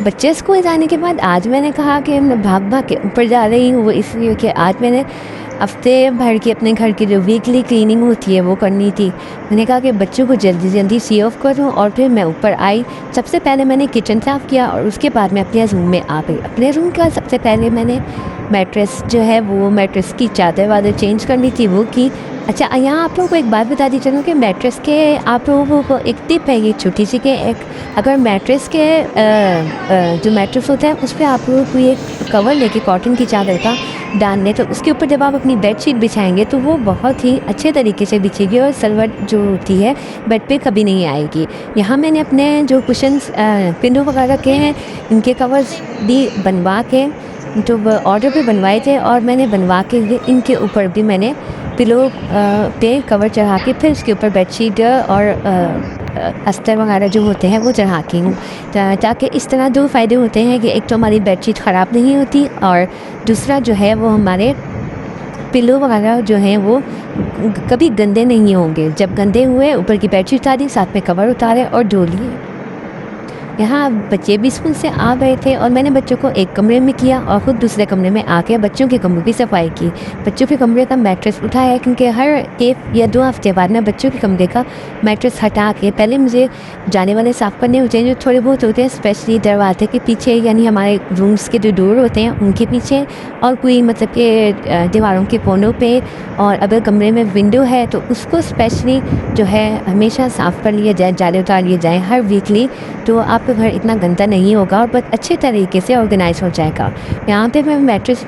बच्चे स्कूल जाने के बाद आज मैंने कहा कि मैं भाग भाग के ऊपर जा रही हूँ, वो इसलिए कि आज मैंने हफ्ते भर की अपने घर की जो वीकली क्लीनिंग होती है वो करनी थी। मैंने कहा कि बच्चों को जल्दी जल्दी सी ऑफ करूँ और फिर मैं ऊपर आई। सबसे पहले मैंने किचन साफ़ किया और उसके बाद मैं अपने रूम में आ गई। अपने रूम का सबसे पहले मैंने मैट्रेस जो है वो मैट्रेस की चादर वादर चेंज करनी थी, वो की। अच्छा, यहाँ आप लोगों को एक बात बता दी चलूँ कि मैट्रेस के आप लोगों को एक टिप है ये छोटी सी, कि एक अगर मैट्रेस के जो मैट्रेस होता है उस पर आप लोगों को एक कवर लेके कॉटन की चादर का डालने, तो उसके ऊपर जब आप अपनी बेडशीट बिछाएंगे तो वो बहुत ही अच्छे तरीके से बिछेगी और सलवट जो होती है बेड पे कभी नहीं आएगी। यहाँ मैंने अपने जो कुशन्स पिलो वगैरह के हैं इनके कवर्स भी बनवा के जो ऑर्डर पे बनवाए थे और मैंने बनवा के इनके ऊपर भी मैंने पिलो पे कवर चढ़ा के फिर उसके ऊपर बेडशीट और अस्तर वगैरह जो होते हैं वो चढ़ाती हूँ, ताकि इस तरह दो फ़ायदे होते हैं कि एक तो हमारी बेडशीट ख़राब नहीं होती और दूसरा जो है वो हमारे पिलो वगैरह जो हैं वो कभी गंदे नहीं होंगे। जब गंदे हुए ऊपर की बेडशीट उतारी, साथ में कवर उतारे और धो लिए। यहाँ बच्चे भी स्कूल से आ गए थे और मैंने बच्चों को एक कमरे में किया और ख़ुद दूसरे कमरे में आके बच्चों के कमरे की सफाई की। बच्चों के कमरे का मैट्रेस उठाया, क्योंकि हर 1 या 2 हफ्ते बाद मैं बच्चों के कमरे का मैट्रेस हटा के पहले मुझे जाने वाले साफ़ करने होते हैं जो थोड़े बहुत होते हैं, स्पेशली दरवाजे के पीछे, यानी हमारे रूम्स के जो डोर होते हैं उनके पीछे, और कोई मतलब कि दीवारों के कोनों पे, और अगर कमरे में विंडो है तो उसको स्पेशली जो है हमेशा साफ़ कर लिया जाए, जाले उतार लिए जाएँ हर वीकली, तो आपका घर इतना गंदा नहीं होगा और बहुत अच्छे तरीके से ऑर्गेनाइज हो जाएगा। यहाँ पे मैं मैट्रेस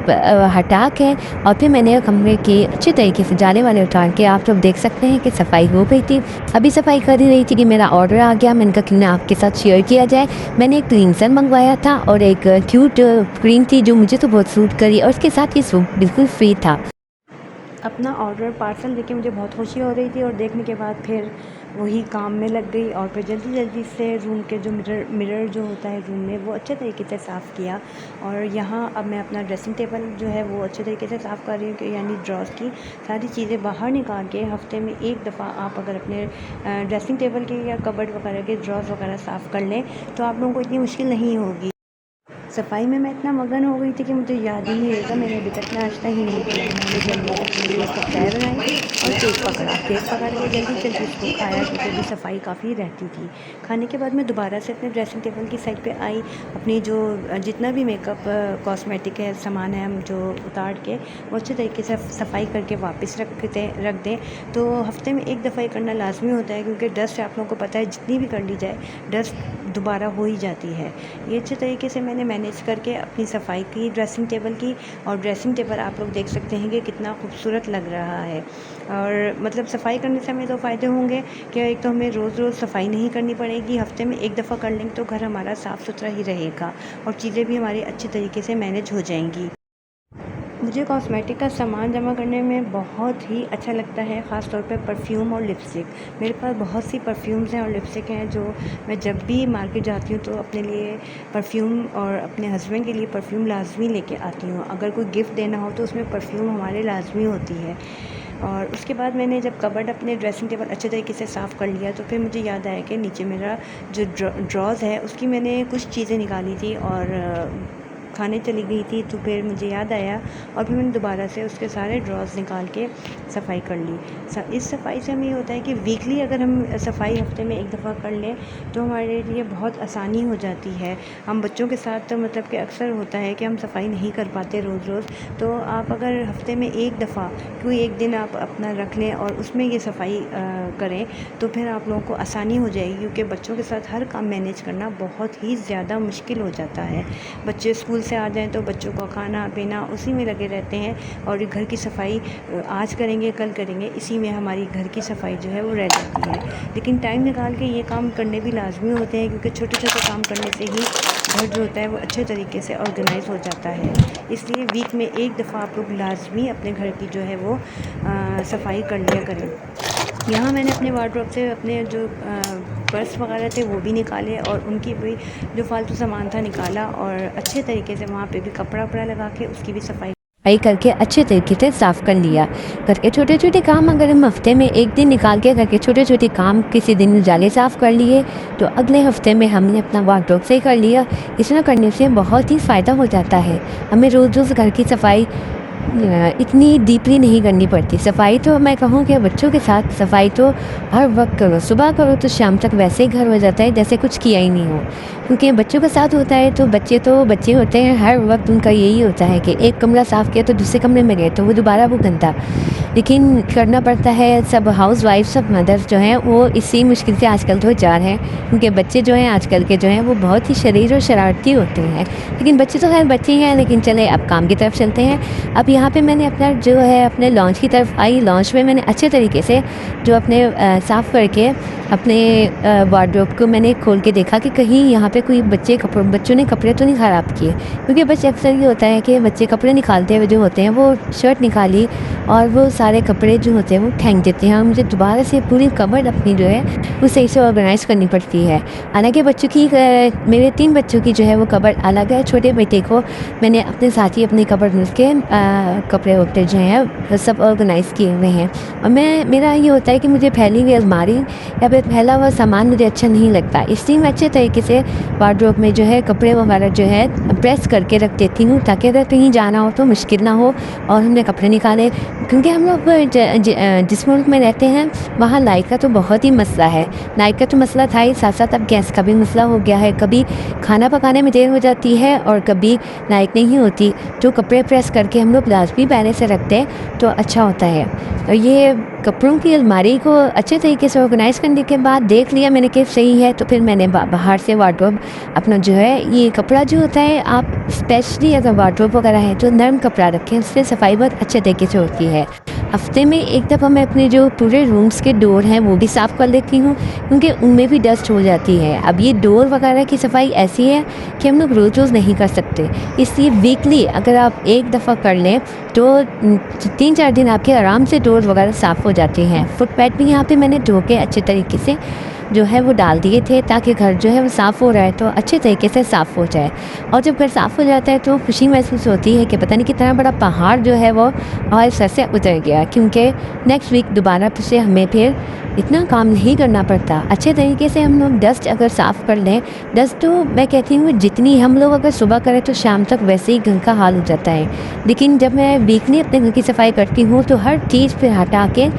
हटा के और फिर मैंने कमरे की अच्छे तरीके से जाले वाले उतार के आप लोग देख सकते हैं कि सफाई हो गई थी। अभी सफाई कर ही रही थी कि मेरा ऑर्डर आ गया। मैंने कहा क्यों ना आपके साथ शेयर किया जाए। मैंने एक क्लींसर मंगवाया था और एक क्यूट क्रीम थी जो मुझे तो बहुत सूट करी, और उसके साथ ये सूट बिल्कुल फ्री था। अपना ऑर्डर पार्सल देके मुझे बहुत खुशी हो रही थी और देखने के बाद फिर वही काम में लग गई और फिर जल्दी जल्दी से रूम के जो मिरर जो होता है रूम में वो अच्छे तरीके से साफ़ किया। और यहाँ अब मैं अपना ड्रेसिंग टेबल जो है वो अच्छे तरीके से साफ़ कर रही हूँ, कि यानी ड्रॉज की सारी चीज़ें बाहर निकाल के हफ्ते में एक दफ़ा आप अगर अपने ड्रेसिंग टेबल के या कबर्ड वगैरह के ड्रॉज वगैरह साफ़ कर लें तो आप लोगों को इतनी मुश्किल नहीं होगी। सफाई में मैं इतना मगन हो गई थी कि मुझे याद ही नहीं रहेगा मैंने अभी तक नाश्ता ही नहीं किया। मैंने जल्दी अपने लिए कप चाय बनाई और केक पकड़ के जल्दी जल्दी उसको खाया, क्योंकि अभी सफाई काफ़ी रहती थी। खाने के बाद मैं दोबारा से अपने ड्रेसिंग टेबल की साइड पे आई। अपनी जो जितना भी मेकअप कॉस्मेटिक है सामान है हम जो उतार के वो अच्छे तरीके से सफाई करके वापस रख दें। तो हफ्ते में एक दफ़ा ही करना लाजमी होता है, क्योंकि डस्ट आप लोगों को पता है जितनी भी कर ली जाए डस्ट दोबारा हो ही जाती है। ये अच्छे तरीके से मैंने मैनेज करके अपनी सफाई की ड्रेसिंग टेबल की, और ड्रेसिंग टेबल आप लोग देख सकते हैं कि कितना खूबसूरत लग रहा है। और मतलब सफाई करने से हमें 2 फ़ायदे होंगे कि एक तो हमें रोज़ रोज़ सफाई नहीं करनी पड़ेगी, हफ्ते में एक दफ़ा कर लेंगे तो घर हमारा साफ़ सुथरा ही रहेगा और चीज़ें भी हमारी अच्छी तरीके से मैनेज हो जाएंगी। मुझे कॉस्मेटिक का सामान जमा करने में बहुत ही अच्छा लगता है, ख़ास तौर पे परफ्यूम और लिपस्टिक। मेरे पास बहुत सी परफ्यूम्स हैं और लिपस्टिक हैं जो मैं जब भी मार्केट जाती हूँ तो अपने लिए परफ्यूम और अपने हस्बैंड के लिए परफ्यूम लाजमी लेके आती हूँ। अगर कोई गिफ्ट देना हो तो उसमें परफ्यूम हमारे लाजमी होती है। और उसके बाद मैंने जब कबर्ड अपने ड्रेसिंग टेबल अच्छे तरीके से साफ़ कर लिया तो फिर मुझे याद आया कि नीचे मेरा जो ड्रॉज़ है उसकी मैंने कुछ चीज़ें निकाली थी और खाने चली गई थी, तो फिर मुझे याद आया और फिर मैंने दोबारा से उसके सारे ड्रॉज़ निकाल के सफाई कर ली। इस सफाई से हमें ये होता है कि वीकली अगर हम सफाई हफ्ते में एक दफ़ा कर लें तो हमारे लिए बहुत आसानी हो जाती है। हम बच्चों के साथ तो मतलब कि अक्सर होता है कि हम सफाई नहीं कर पाते रोज़ रोज़, तो आप अगर हफ्ते में एक दफ़ा कोई एक दिन आप अपना रख लें और उसमें ये सफाई करें तो फिर आप लोगों को आसानी हो जाएगी, क्योंकि बच्चों के साथ हर काम मैनेज करना बहुत ही ज़्यादा मुश्किल हो जाता है। बच्चे स्कूल से आ जाएं तो बच्चों का खाना पीना उसी में लगे रहते हैं और घर की सफाई आज करेंगे कल करेंगे, इसी में हमारी घर की सफाई जो है वो रह जाती है। लेकिन टाइम निकाल के ये काम करने भी लाजमी होते हैं, क्योंकि छोटे छोटे काम करने से ही घर जो होता है वो अच्छे तरीके से ऑर्गेनाइज हो जाता है। इसलिए वीक में एक दफ़ा आप लोग लाजमी अपने घर की जो है वो सफाई कर लिया करें। यहाँ मैंने अपने वार्डरोब से अपने जो पर्स वगैरह थे वो भी निकाले और उनकी भी जो फालतू सामान था निकाला और अच्छे तरीके से वहाँ पे भी कपड़ा वपड़ा लगा के उसकी भी सफाई सफाई करके अच्छे तरीके से साफ़ कर लिया। घर के छोटे छोटे काम अगर हम हफ्ते में एक दिन निकाल के घर के छोटे छोटे काम किसी दिन उजाले साफ़ कर लिए तो अगले हफ्ते में हमने अपना वार्डरोब सही कर लिया। इस तरह करने से बहुत ही फ़ायदा हो जाता है। हमें रोज़ रोज़ घर की सफाई इतनी डीपली नहीं करनी पड़ती। सफाई तो मैं कहूँ कि बच्चों के साथ सफाई तो हर वक्त करो, सुबह करो तो शाम तक वैसे ही घर हो जाता है जैसे कुछ किया ही नहीं हो। क्योंकि बच्चों के साथ होता है तो बच्चे होते हैं, हर वक्त उनका यही होता है कि एक कमरा साफ़ किया तो दूसरे कमरे में गए तो वो दोबारा वो गंदा। लेकिन करना पड़ता है। सब हाउस वाइफ, सब मदर्स जो हैं वो इसी मुश्किल से आजकल तो जार हैं, क्योंकि बच्चे जो हैं आजकल के जो हैं वो बहुत ही शरीर और शरारती होते हैं। लेकिन बच्चे तो खैर बच्चे हैं। लेकिन चले अब काम की तरफ चलते हैं। अब यहाँ पे मैंने अपना जो है अपने लॉन्च की तरफ आई। लॉन्च में मैंने अच्छे तरीके से जो अपने साफ़ करके अपने वार्डरोब को मैंने खोल के देखा कि कहीं यहाँ पे कोई बच्चों ने कपड़े तो नहीं ख़राब किए। क्योंकि बच्चे अक्सर ये होता है कि बच्चे कपड़े निकालते हुए जो होते हैं, वो शर्ट निकाली और वो सारे कपड़े जो होते हैं वो फेंक देते हैं। और मुझे दोबारा से पूरी कबर्ड अपनी जो है वो सही से ऑर्गेनाइज़ करनी पड़ती है। हालांकि बच्चों की मेरे 3 बच्चों की जो है वो कबर्ड अलग है। छोटे बेटे को मैंने अपने साथ ही अपनी कबर्ड में उसके कपड़े वपड़े जो हैं सब ऑर्गेनाइज़ किए हुए हैं। और मेरा ये होता है कि मुझे फैली हुई अलमारी या फिर फैला हुआ सामान मुझे अच्छा नहीं लगता। इसलिए मैं अच्छे तरीके से वार्डरोब में जो है कपड़े वगैरह जो है प्रेस करके रख देती हूँ, ताकि अगर कहीं जाना हो तो मुश्किल ना हो और हमने कपड़े निकाले। क्योंकि हम लोग जिस मुल्क में रहते हैं वहाँ लाइट का तो बहुत ही मसला है। लाइट का तो मसला था ही, साथ साथ अब गैस का भी मसला हो गया है। कभी खाना पकाने में देर हो जाती है और कभी लाइट नहीं होती, तो कपड़े प्रेस करके हम लोग लाजमी पहले से रखते हैं तो अच्छा होता है। और ये कपड़ों की अलमारी को अच्छे तरीके से ऑर्गेनाइज़ करने के बाद देख लिया मैंने कि सही है, तो फिर मैंने बाहर से वार्डरोब अपना जो है ये कपड़ा जो होता है, आप स्पेशली अगर वार्डरोब वगैरह है तो नरम कपड़ा रखें, उससे सफाई बहुत अच्छे तरीके से होती है। हफ्ते में एक दफ़ा मैं अपने जो पूरे रूम्स के डोर हैं वो भी साफ़ कर लेती हूँ, क्योंकि उनमें भी डस्ट हो जाती है। अब ये डोर वगैरह की सफाई ऐसी है कि हम लोग रोज़ रोज़ नहीं कर सकते, इसलिए वीकली अगर आप एक दफ़ा कर लें तो 3-4 दिन आपके आराम से डोर वगैरह साफ़ हो जाते हैं। फुटपैड भी यहाँ पे मैंने धो के अच्छे तरीके से जो है वो डाल दिए थे, ताकि घर जो है वो साफ़ हो रहा है तो अच्छे तरीके से साफ़ हो जाए। और जब घर साफ़ हो जाता है तो खुशी महसूस होती है कि पता नहीं कितना बड़ा पहाड़ जो है वो हमारे सर से उतर गया, क्योंकि नेक्स्ट वीक दोबारा से हमें फिर इतना काम नहीं करना पड़ता। अच्छे तरीके से हम लोग डस्ट अगर साफ़ कर लें, डस्ट तो मैं कहती हूँ जितनी हम लोग अगर सुबह करें तो शाम तक वैसे ही घर का हाल हो जाता है। लेकिन जब मैं वीकली अपने घर की सफाई करती हूँ तो हर चीज़ फिर हटा के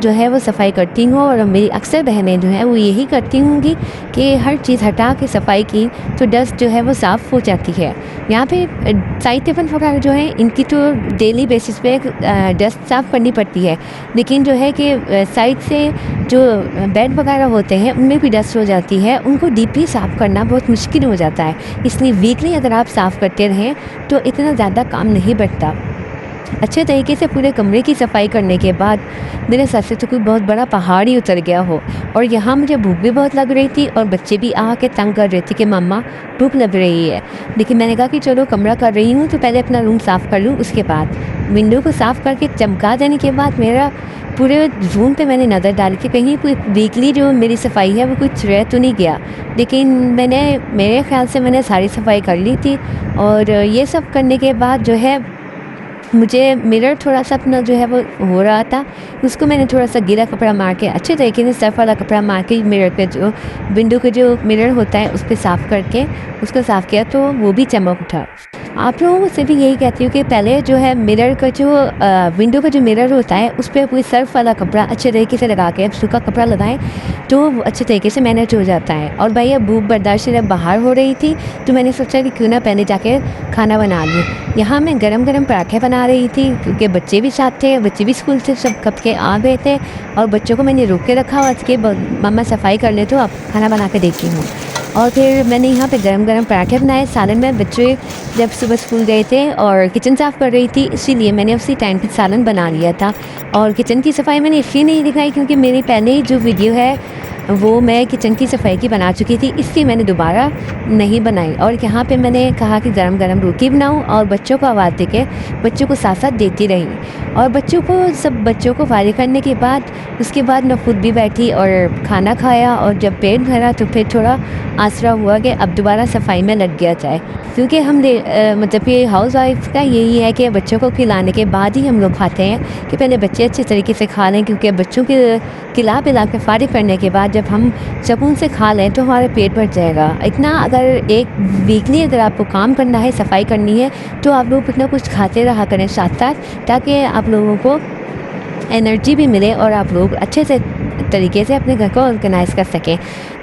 जो है वो सफाई करती हूँ। और मेरी अक्सर बहनें जो हैं वो यही करती होंगी कि हर चीज़ हटा के सफाई की तो डस्ट जो है वो साफ़ हो जाती है। यहाँ पे साइड टेबल वगैरह जो है इनकी तो डेली बेसिस पे डस्ट साफ़ करनी पड़ती है, लेकिन जो है कि साइड से जो बेड वगैरह होते हैं उनमें भी डस्ट हो जाती है, उनको डीपली साफ़ करना बहुत मुश्किल हो जाता है। इसलिए वीकली अगर आप साफ़ करते रहें तो इतना ज़्यादा काम नहीं बढ़ता। अच्छे तरीके से पूरे कमरे की सफाई करने के बाद मेरे सर से तो कोई बहुत बड़ा पहाड़ ही उतर गया हो। और यहाँ मुझे भूख भी बहुत लग रही थी और बच्चे भी आके तंग कर रहे थे कि मम्मा भूख लग रही है। लेकिन मैंने कहा कि चलो कमरा कर रही हूँ तो पहले अपना रूम साफ़ कर लूँ, उसके बाद विंडो को साफ़ करके चमका देने के बाद मेरा पूरे रूम पे मैंने नज़र डाली कि कहीं कोई वीकली जो मेरी सफाई है वो कुछ रह तो नहीं गया। लेकिन मेरे ख्याल से मैंने सारी सफाई कर ली थी। और ये सब करने के बाद जो है मुझे मिरर थोड़ा सा अपना जो है वो हो रहा था, उसको मैंने थोड़ा सा गीला कपड़ा मार के अच्छे तरीके से सर्फ वाला कपड़ा मार के मिरर पे जो विंडो के जो मिरर होता है उस पर साफ़ करके उसको साफ़ किया तो वो भी चमक उठा। आप लोगों से भी यही कहती हूँ कि पहले जो है मिरर का जो विंडो का जो मिरर होता है उस पर कोई सर्फ वाला कपड़ा अच्छे तरीके से लगा के सूखा कपड़ा लगाएं तो वो अच्छे तरीके से मैनेज हो जाता है। और भाई अब भूख बर्दाश्त जब बाहर हो रही थी तो मैंने सोचा कि क्यों ना पहले जाके खाना बना लूँ। यहाँ मैं गरम गरम पराठे बना रही थी, क्योंकि बच्चे भी साथ थे, बच्चे भी स्कूल से सब कब के आ गए थे और बच्चों को मैंने रोक के रखा और कि मम्मा सफाई कर ले तो अब खाना बना के देती हूँ। और फिर मैंने यहाँ पे गरम गरम पराठे बनाए सालन में। बच्चे जब सुबह स्कूल गए थे और किचन साफ़ कर रही थी, इसीलिए मैंने उसी टाइम पे सालन बना लिया था। और किचन की सफाई मैंने इसलिए नहीं दिखाई क्योंकि मेरी पहले ही जो वीडियो है वो मैं किचन की सफाई की बना चुकी थी, इसलिए मैंने दोबारा नहीं बनाई। और यहाँ पे मैंने कहा कि गरम गरम रोटी बनाऊँ और बच्चों को आवाज़ दे के बच्चों को साथ साथ देती रही। और सब बच्चों को फारिग करने के बाद उसके बाद मैं खुद भी बैठी और खाना खाया। और जब पेट भरा तो फिर थोड़ा आसरा हुआ कि अब दोबारा सफाई में लग गया जाए, क्योंकि मतलब ये हाउस वाइफ का यही है कि बच्चों को खिलाने के बाद ही हम लोग खाते हैं कि पहले बच्चे अच्छे तरीके से खा लें, क्योंकि बच्चों के खिला पिला के फारिग करने के बाद जब हम सुकून से खा लें तो हमारा पेट भर जाएगा। इतना अगर एक वीकली अगर आपको काम करना है, सफाई करनी है, तो आप लोग इतना कुछ खाते रहा करें साथ साथ, ताकि आप लोगों को एनर्जी भी मिले और आप लोग अच्छे से तरीके से अपने घर को ऑर्गेनाइज़ कर सकें।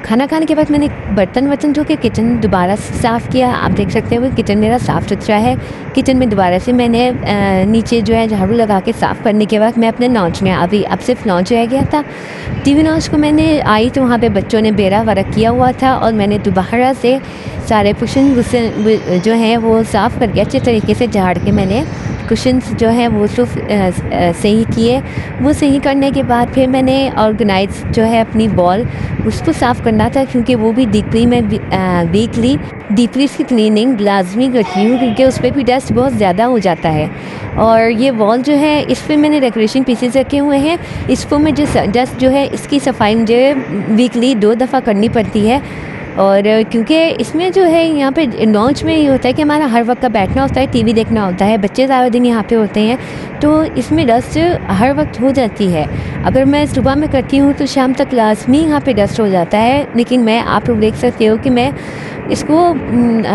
खाना खाने के बाद मैंने बर्तन धो के किचन दोबारा साफ़ किया। आप देख सकते हो किचन मेरा साफ़ सुथरा है। किचन में दोबारा से मैंने नीचे जो है झाड़ू लगा के साफ़ करने के बाद मैं अपने लॉन्च में अब सिर्फ लॉन्च रह गया था। टीवी लॉन्च को मैंने आई तो वहाँ पे बच्चों ने बेरा वर्क किया हुआ था और मैंने दोबारा से सारे कुशन जो हैं वो साफ़ करके अच्छे तरीके से झाड़ के मैंने कुशन्स जो है वो सही किए। वो सही करने के बाद फिर मैंने ऑर्गेनाइज जो है अपनी वॉल उसको साफ़ करना था, क्योंकि वो भी डीपली में वीकली डीपली इसकी क्लीनिंग लाजमी करती हूँ, क्योंकि उस पर भी डस्ट बहुत ज़्यादा हो जाता है। और ये वॉल जो है इस पर मैंने डेकोरेशन पीसेस रखे हुए हैं। इसको मैं डस्ट जो है इसकी सफाई मुझे वीकली 2 दफ़ा करनी पड़ती है। और क्योंकि इसमें जो है यहाँ पे लॉन्च में ये होता है कि हमारा हर वक्त का बैठना होता है, टीवी देखना होता है, बच्चे ज़्यादा दिन यहाँ पे होते हैं, तो इसमें डस्ट हर वक्त हो जाती है। अगर मैं सुबह में करती हूँ तो शाम तक लाजमी यहाँ पे डस्ट हो जाता है। लेकिन आप लोग देख सकते हो कि मैं इसको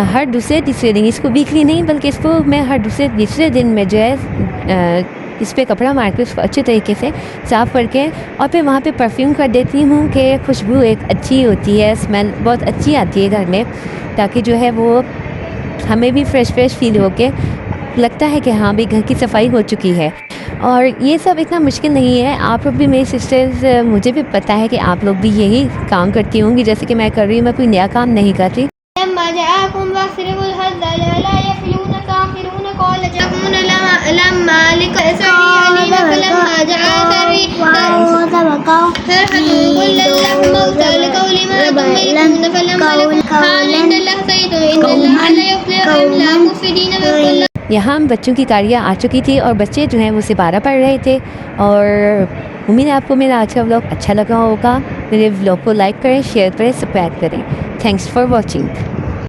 हर दूसरे तीसरे दिन, इसको वीकली नहीं बल्कि इसको मैं हर दूसरे तीसरे दिन में जो है इस पर कपड़ा मार के उसको अच्छे तरीके से साफ़ करके और फिर वहाँ पे परफ्यूम कर देती हूँ कि खुशबू एक अच्छी होती है, स्मेल बहुत अच्छी आती है घर में, ताकि जो है वो हमें भी फ्रेश फील हो के लगता है कि हाँ भाई घर की सफाई हो चुकी है। और ये सब इतना मुश्किल नहीं है। आप लोग भी, मेरी सिस्टर्स, मुझे भी पता है कि आप लोग भी यही काम करती होंगी जैसे कि मैं कर रही हूँ। मैं कोई नया काम नहीं कर रही। यहाँ हम बच्चों की गाड़ियाँ आ चुकी थी और बच्चे जो हैं वो सिपारा पढ़ रहे थे। और उम्मीद है आपको मेरा आज का व्लॉग अच्छा लगा होगा। मेरे व्लॉग को लाइक करें, शेयर करें, सब्सक्राइब करें। Thanks for watching.